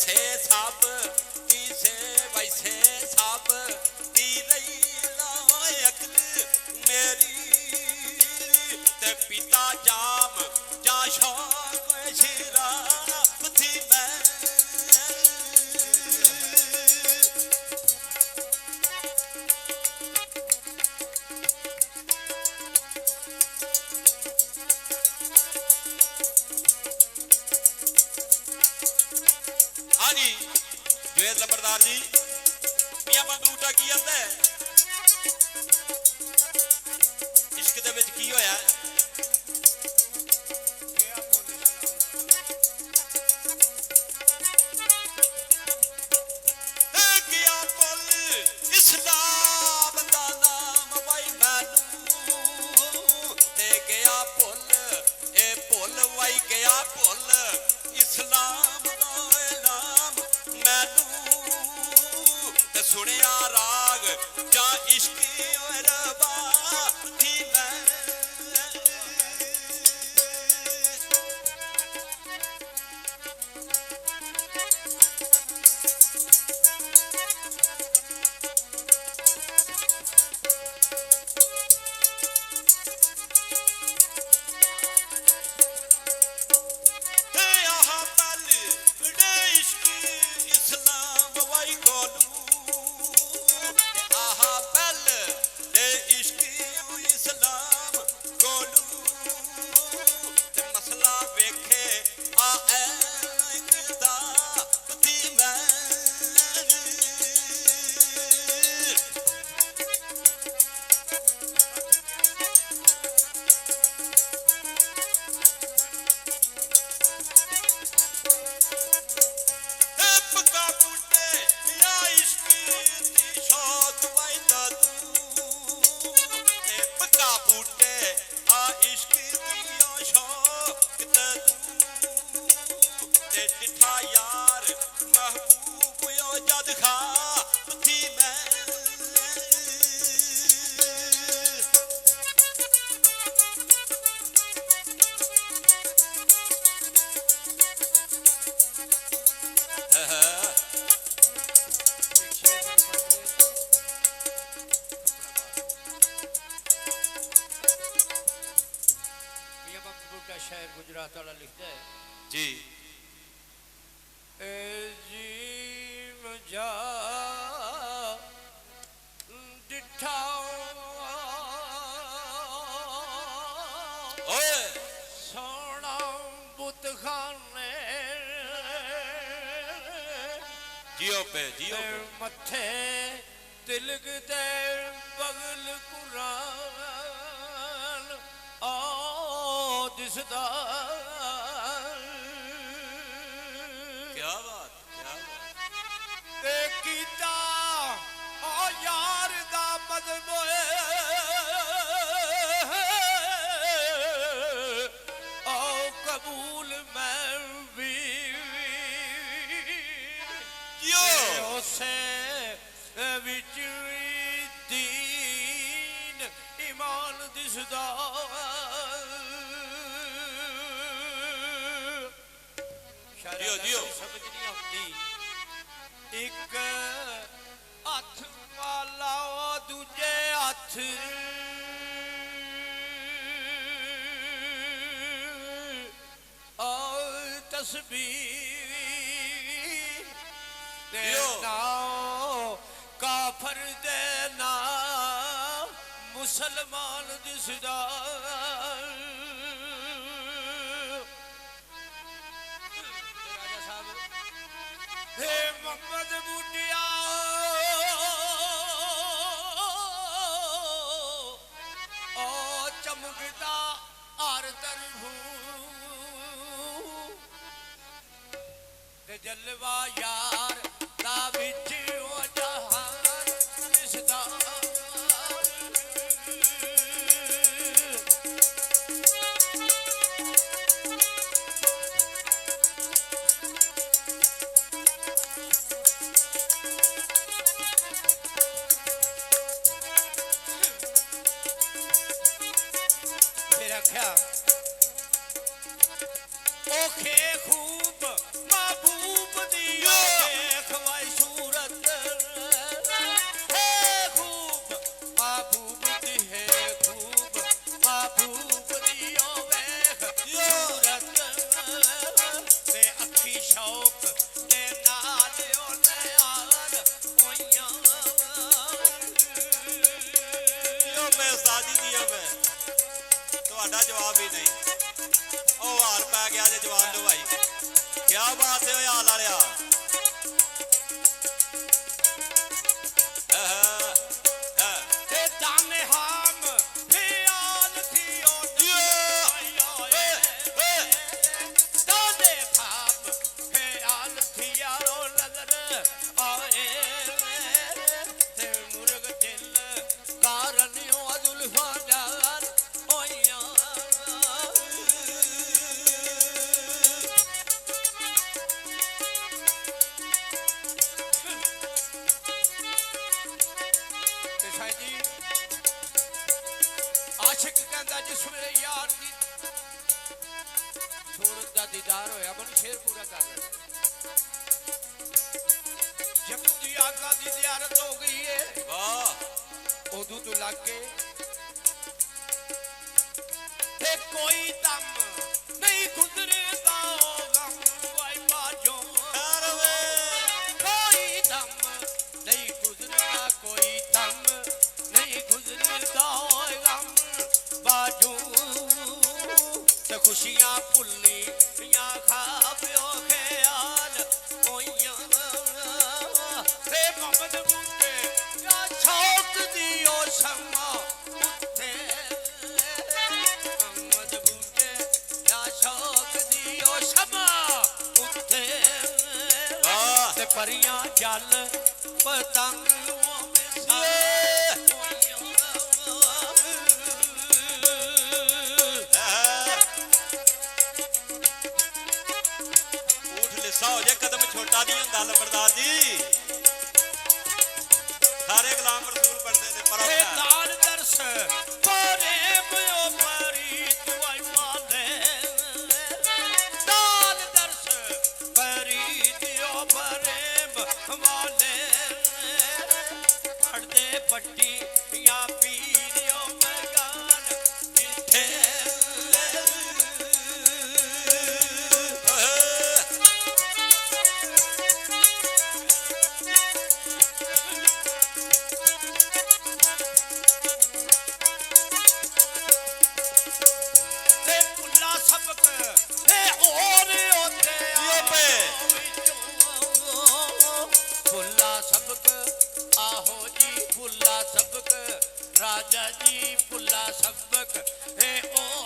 वैसे सब किसे वैसे सब की रही लायक मेरी ते पिता जाम जा शौक शराब थी मैं हाँ जी जवेद लंबरदार जी मियां बंदूटा की आंदा है इश्क दे विच की होया इस्लाम दा नाम वाई मैनू ते गया भुल ए भुल वाई गया भुल इस्लाम दा नाम मैनू ते सुनिया राग जा इश्क रबा थी मैं शायर गुजरात वाला लिखता है जी जीव जा डिठा सोना बुत खाने जियो पे मथे तिलक दे बगल कुरान दिसदा क्या बात कीता ओ यार दा मदनोए ओ कबूल मैं भी उसे विच दीन ईमान दिसदा समझ नहीं आती एक हथ वाला दूजे हथ तस्बीह देना काफर देना मुसलमान दिसदा मोहम्मद बूटिया ओ चमकदा हर तरफू ते जलवा यार दा विच ओ जहान दिसदा रखा ओखे खूब महबूब दिया ਹੋ ਫਿਰ ਤੁਹਾਡਾ ਜਵਾਬ ਹੀ ਨਹੀਂ ਉਹ ਹਾਲ ਪੈ ਗਿਆ ਜੇ ਜਵਾਨ ਨੂੰ ਭਾਈ ਕੀ ਬਾਤ ਹੈ ਹਾਲ ਵਾਲਿਆ ਤੇ ਦਾਨੇ ਹਾਮ ਫਿਆਲ ਥੀਓ ਦਾਨੇ ਹਾਮ ਫਿਆਲ ਥੀਓ ਨਜ਼ਰ ਆਏ ਤੇ ਮੁਰਗ ਦਿਲ ਕਾਰਨਿਓ ਜ਼ੁਲਫਾਂ ਜਾਨ ਹੋਈਆਂ आशिक कहता जिस मेरे यार की सूरत का दीदार होया मन शेर पूरा कर ले जब दी आका दी ज़ियारत हो गई है वाह उदू तो लग के ते कोई दम नहीं गुजरता गम वाई बाजो कोई दम नहीं गुजरता कोई दम नहीं गुजरता गम बाजू ते खुशियां भुल्ली या खाबियो ख्याल होइयां ते मोहम्मद बूटे या शौक दियो शमा उठे मोहम्मद बूटे या शौक दियो शमा उठे ते परियां जल पतंग हो जे कदम छोटा नहीं होता लंबरदार जी सारे गुलाम रसूल बनते थे पर दाल दर्श परे बयो परीत वाई माले दाल दर्श परीत यो परे माले पढ़दे पट्टी या पीर यो मगान किथे राजा जी पुला सबक है ओ